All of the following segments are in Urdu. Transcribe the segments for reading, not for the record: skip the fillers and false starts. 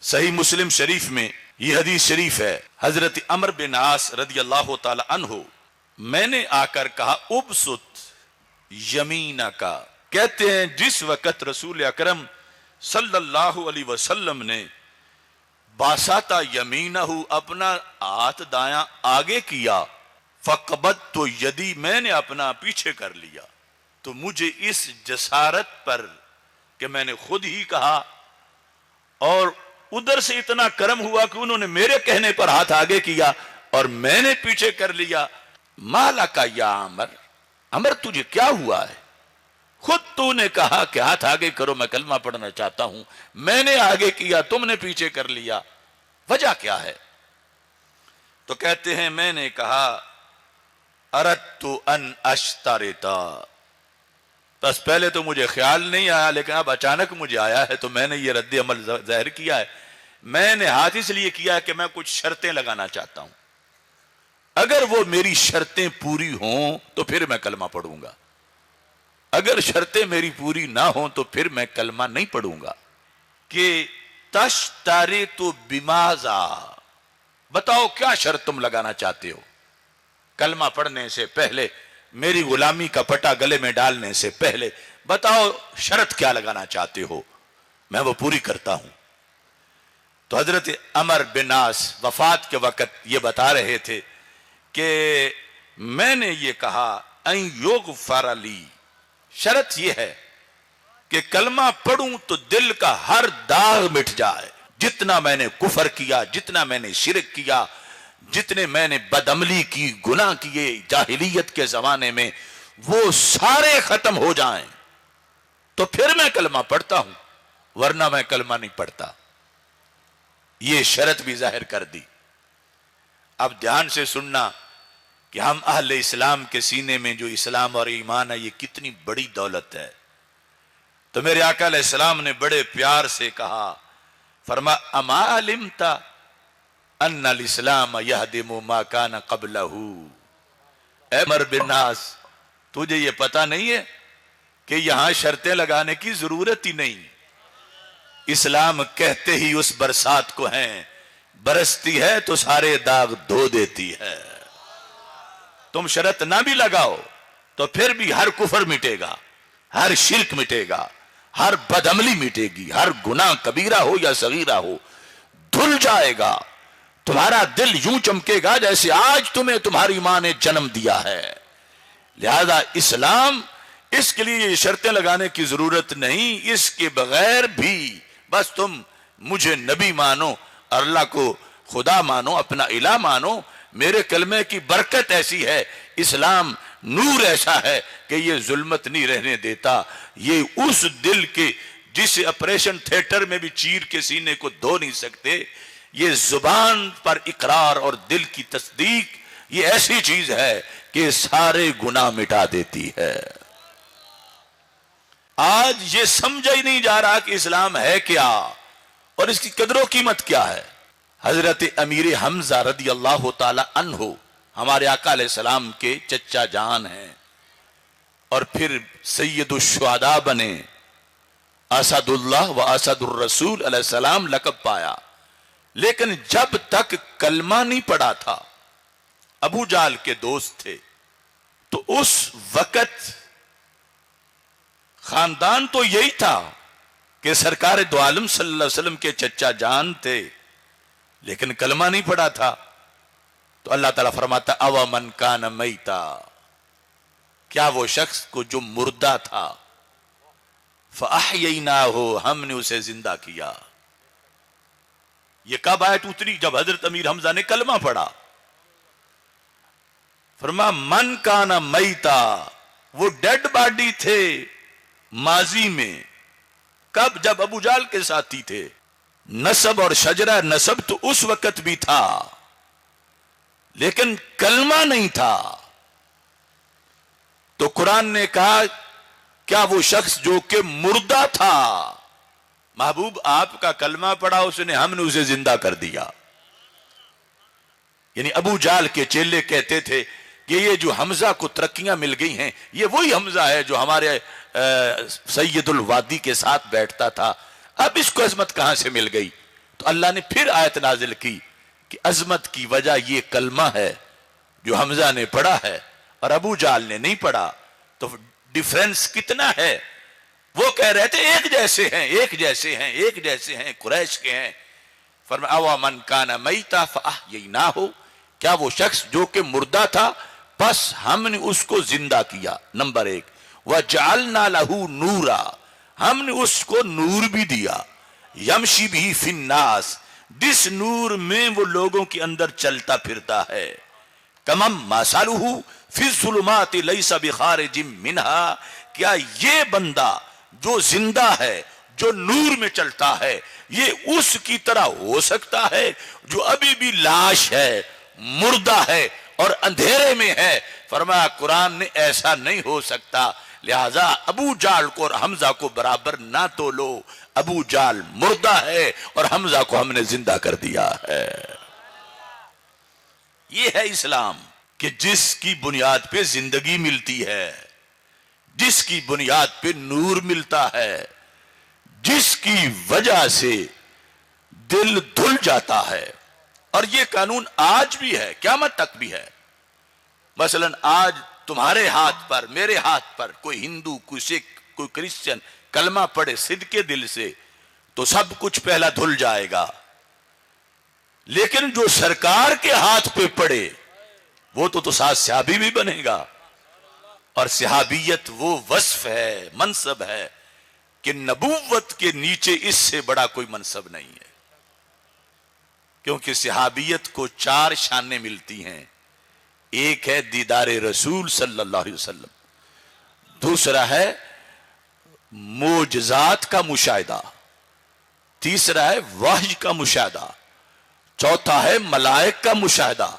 صحیح مسلم شریف میں یہ حدیث شریف ہے، حضرت عمر بن عاص رضی اللہ تعالی عنہ میں نے آ کر کہا ابسط یمینہ کا، کہتے ہیں جس وقت رسول اکرم صلی اللہ علیہ وسلم نے باساتا یمینہ اپنا ہاتھ دایاں آگے کیا، فقبضت تو یدی میں نے اپنا پیچھے کر لیا، تو مجھے اس جسارت پر کہ میں نے خود ہی کہا اور ادھر سے اتنا کرم ہوا کہ انہوں نے میرے کہنے پر ہاتھ آگے کیا اور میں نے پیچھے کر لیا، مالا کا یا عمر، عمر تجھے کیا ہوا ہے؟ خود تو نے کہا کہ ہاتھ آگے کرو، میں کلمہ پڑھنا چاہتا ہوں، میں نے آگے کیا، تم نے پیچھے کر لیا، وجہ کیا ہے؟ تو کہتے ہیں میں نے کہا اردت ان اشترطا، بس پہلے تو مجھے خیال نہیں آیا لیکن اب اچانک مجھے آیا ہے تو میں نے یہ رد عمل ظاہر کیا ہے۔ میں نے ہاتھ اس لیے کیا ہے کہ میں کچھ شرطیں لگانا چاہتا ہوں، اگر وہ میری شرطیں پوری ہوں تو پھر میں کلمہ پڑھوں گا، اگر شرطیں میری پوری نہ ہوں تو پھر میں کلمہ نہیں پڑھوں گا۔ کہ تشترط بماذا، بتاؤ کیا شرط تم لگانا چاہتے ہو؟ کلمہ پڑھنے سے پہلے، میری غلامی کا پٹا گلے میں ڈالنے سے پہلے بتاؤ شرط کیا لگانا چاہتے ہو، میں وہ پوری کرتا ہوں۔ تو حضرت عمر بن عاص وفات کے وقت یہ بتا رہے تھے کہ میں نے یہ کہا ان یغفر لی، شرط یہ ہے کہ کلمہ پڑھوں تو دل کا ہر داغ مٹ جائے، جتنا میں نے کفر کیا، جتنا میں نے شرک کیا، جتنے میں نے بدعملی کی، گناہ کیے جاہلیت کے زمانے میں، وہ سارے ختم ہو جائیں تو پھر میں کلمہ پڑھتا ہوں، ورنہ میں کلمہ نہیں پڑھتا۔ یہ شرط بھی ظاہر کر دی۔ اب دھیان سے سننا کہ ہم اہل اسلام کے سینے میں جو اسلام اور ایمان ہے یہ کتنی بڑی دولت ہے۔ تو میرے آقا علیہ السلام نے بڑے پیار سے کہا، فرما اما علمت ان الاسلام یہدم ما کان قبلہ، اے عمر بن عاص تجھے یہ پتا نہیں ہے کہ یہاں شرطیں لگانے کی ضرورت ہی نہیں، اسلام کہتے ہی اس برسات کو ہیں، برستی ہے تو سارے داغ دھو دیتی ہے۔ تم شرط نہ بھی لگاؤ تو پھر بھی ہر کفر مٹے گا، ہر شرک مٹے گا، ہر بدعملی مٹے گی، ہر گناہ کبیرہ ہو یا صغیرہ ہو دھل جائے گا، تمہارا دل یوں چمکے گا جیسے آج تمہیں تمہاری ماں نے جنم دیا ہے۔ لہذا اسلام، اس کے لیے یہ شرطیں لگانے کی ضرورت نہیں، اس کے بغیر بھی بس تم مجھے نبی مانو، اللہ کو خدا مانو، اپنا الہ مانو، میرے کلمے کی برکت ایسی ہے، اسلام نور ایسا ہے کہ یہ ظلمت نہیں رہنے دیتا، یہ اس دل کے جسے آپریشن تھیٹر میں بھی چیر کے سینے کو دھو نہیں سکتے، یہ زبان پر اقرار اور دل کی تصدیق، یہ ایسی چیز ہے کہ سارے گناہ مٹا دیتی ہے۔ آج یہ سمجھا ہی نہیں جا رہا کہ اسلام ہے کیا اور اس کی قدر و قیمت کیا ہے۔ حضرت امیر حمزہ رضی اللہ تعالی عنہ ہمارے آقا علیہ السلام کے چچا جان ہیں اور پھر سید الشہداء بنے، اسد اللہ و اسد الرسول علیہ السلام لقب پایا، لیکن جب تک کلمہ نہیں پڑھا تھا، ابو جہل کے دوست تھے، تو اس وقت خاندان تو یہی تھا کہ سرکار دو عالم صلی اللہ علیہ وسلم کے چچا جان تھے، لیکن کلمہ نہیں پڑھا تھا۔ تو اللہ تعالیٰ فرماتا او من کان میتا، کیا وہ شخص کو جو مردہ تھا، فاحییناہ، ہم نے اسے زندہ کیا۔ یہ کب آیت اتری؟ جب حضرت امیر حمزہ نے کلمہ پڑھا۔ فرما من کان میتا، وہ ڈیڈ باڈی تھے ماضی میں، کب؟ جب ابو جہل کے ساتھی تھے۔ نسب اور شجرہ نسب تو اس وقت بھی تھا لیکن کلمہ نہیں تھا۔ تو قرآن نے کہا کیا وہ شخص جو کہ مردہ تھا، محبوب آپ کا کلمہ پڑھا اس نے، ہم نے اسے زندہ کر دیا۔ یعنی ابو جہل کے چیلے کہتے تھے کہ یہ جو حمزہ کو ترقیاں مل گئی ہیں، یہ وہی حمزہ ہے جو ہمارے سید الوادی کے ساتھ بیٹھتا تھا، اب اس کو عظمت کہاں سے مل گئی؟ تو اللہ نے پھر آیت نازل کی کہ عظمت کی وجہ یہ کلمہ ہے جو حمزہ نے پڑھا ہے اور ابو جہل نے نہیں پڑھا، تو ڈیفرنس کتنا ہے؟ وہ کہہ رہے تھے ایک جیسے ہیں، ایک جیسے ہیں، ایک جیسے ہیں، قریش کے ہیں۔ فرمایا اَوَ مَنْ كَانَ مَيْتًا فَأَحْيَيْنَاهُ، کیا وہ شخص جو کہ مردہ تھا بس ہم نے اس کو زندہ کیا، نمبر ایک۔ وَجَعَلْنَا لَهُ نُورًا، ہم نے اس کو نور بھی دیا، یمشی بِهِ فِی النَّاسِ، جس نور میں وہ لوگوں کے اندر چلتا پھرتا ہے۔ کمم مَثَلُهُ فِی الظُّلُمَاتِ لَیْسَ بِخَارِجٍ مِنْهَا، کیا یہ بندہ جو زندہ ہے، جو نور میں چلتا ہے، یہ اس کی طرح ہو سکتا ہے جو ابھی بھی لاش ہے، مردہ ہے اور اندھیرے میں ہے؟ فرمایا قرآن نے ایسا نہیں ہو سکتا، لہذا ابو جہل کو اور حمزہ کو برابر نہ تولو، ابو جہل مردہ ہے اور حمزہ کو ہم نے زندہ کر دیا ہے۔ یہ ہے اسلام کہ جس کی بنیاد پہ زندگی ملتی ہے، جس کی بنیاد پہ نور ملتا ہے، جس کی وجہ سے دل دھل جاتا ہے۔ اور یہ قانون آج بھی ہے، قیامت تک بھی ہے۔ مثلا آج تمہارے ہاتھ پر، میرے ہاتھ پر کوئی ہندو، کوئی سکھ، کوئی کرسچن کلمہ پڑھے صدقے دل سے تو سب کچھ پہلا دھل جائے گا، لیکن جو سرکار کے ہاتھ پہ پڑے وہ تو ساتھ صحابی بھی بنے گا۔ اور صحابیت وہ وصف ہے، منصب ہے کہ نبوت کے نیچے اس سے بڑا کوئی منصب نہیں ہے، کیونکہ صحابیت کو 4 شانیں ملتی ہیں۔ ایک ہے دیدار رسول صلی اللہ علیہ وسلم، دوسرا ہے معجزات کا مشاہدہ، تیسرا ہے وحی کا مشاہدہ، چوتھا ہے ملائک کا مشاہدہ۔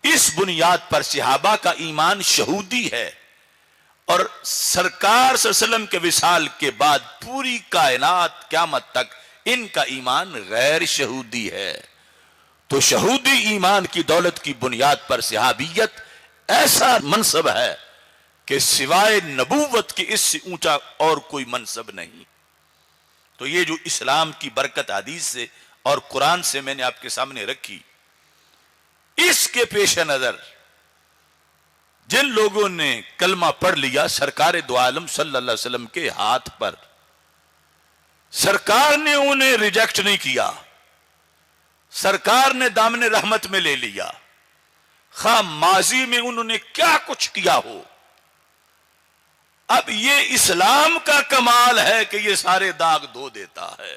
اس بنیاد پر صحابہ کا ایمان شہودی ہے، اور سرکار صلی اللہ علیہ وسلم کے وصال کے بعد پوری کائنات قیامت تک ان کا ایمان غیر شہودی ہے۔ تو شہودی ایمان کی دولت کی بنیاد پر صحابیت ایسا منصب ہے کہ سوائے نبوت کے اس سے اونچا اور کوئی منصب نہیں۔ تو یہ جو اسلام کی برکت حدیث سے اور قرآن سے میں نے آپ کے سامنے رکھی، اس کے پیش نظر جن لوگوں نے کلمہ پڑھ لیا سرکار دو عالم صلی اللہ علیہ وسلم کے ہاتھ پر، سرکار نے انہیں ریجیکٹ نہیں کیا، سرکار نے دامن رحمت میں لے لیا، خواہ ماضی میں انہوں نے کیا کچھ کیا ہو۔ اب یہ اسلام کا کمال ہے کہ یہ سارے داغ دھو دیتا ہے،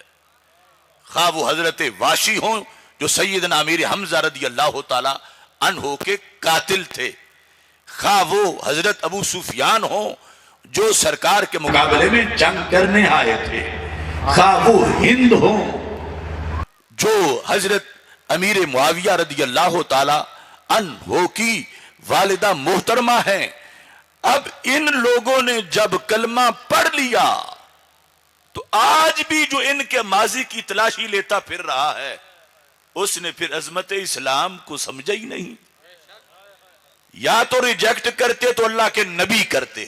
خواہ وہ حضرت واشی ہوں جو سیدنا امیر حمزہ رضی اللہ تعالی عنہ کے قاتل تھے، خواہ وہ حضرت ابو سفیان ہوں جو سرکار کے مقابلے میں جنگ کرنے آئے تھے، خواہ وہ ہند ہوں جو حضرت امیر معاویہ رضی اللہ تعالی عنہ کی والدہ محترمہ ہیں۔ اب ان لوگوں نے جب کلمہ پڑھ لیا تو آج بھی جو ان کے ماضی کی تلاشی لیتا پھر رہا ہے، اس نے پھر عظمت اسلام کو سمجھا ہی نہیں۔ یا تو ریجیکٹ کرتے تو اللہ کے نبی کرتے،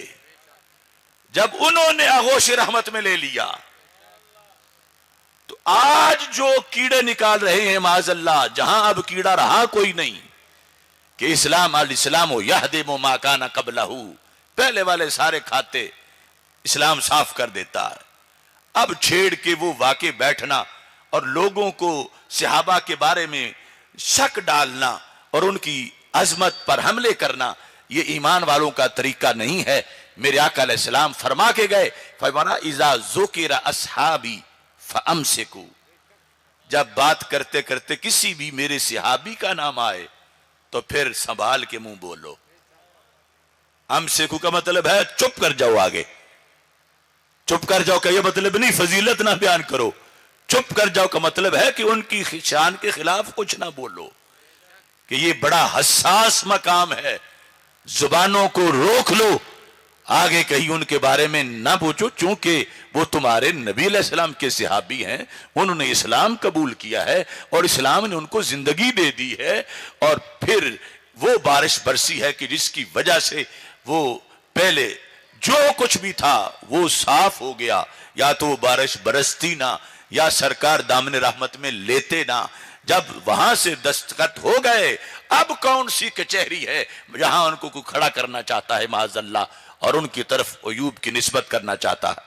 جب انہوں نے آغوش رحمت میں لے لیا تو آج جو کیڑے نکال رہے ہیں معاذ اللہ، جہاں اب کیڑا رہا کوئی نہیں کہ اسلام الاسلام یہدم ما کان قبلہ، پہلے والے سارے کھاتے، اسلام صاف کر دیتا ہے۔ اب چھیڑ کے وہ واقع بیٹھنا اور لوگوں کو صحابہ کے بارے میں شک ڈالنا اور ان کی عظمت پر حملے کرنا، یہ ایمان والوں کا طریقہ نہیں ہے۔ میرے آقا علیہ السلام فرما کے گئے، فرمایا اذا ذکر اصحابی فامسکوا، جب بات کرتے کرتے کسی بھی میرے صحابی کا نام آئے تو پھر سنبھال کے منہ بولو۔ امسکو کا مطلب ہے چپ کر جاؤ، آگے چپ کر جاؤ کا یہ مطلب نہیں فضیلت نہ بیان کرو، چپ کر جاؤ کا مطلب ہے کہ ان کی شان کے خلاف کچھ نہ بولو، کہ یہ بڑا حساس مقام ہے، زبانوں کو روک لو، آگے کہیں ان کے بارے میں نہ پوچھو، چونکہ وہ تمہارے نبی علیہ السلام کے صحابی ہیں، انہوں نے اسلام قبول کیا ہے اور اسلام نے ان کو زندگی دے دی ہے، اور پھر وہ بارش برسی ہے کہ جس کی وجہ سے وہ پہلے جو کچھ بھی تھا وہ صاف ہو گیا، یا تو وہ بارش برستی نہ، یا سرکار دامن رحمت میں لیتے نا، جب وہاں سے دستخط ہو گئے اب کون سی کچہری ہے جہاں ان کو کوئی کھڑا کرنا چاہتا ہے معاذ اللہ اور ان کی طرف عیوب کی نسبت کرنا چاہتا ہے۔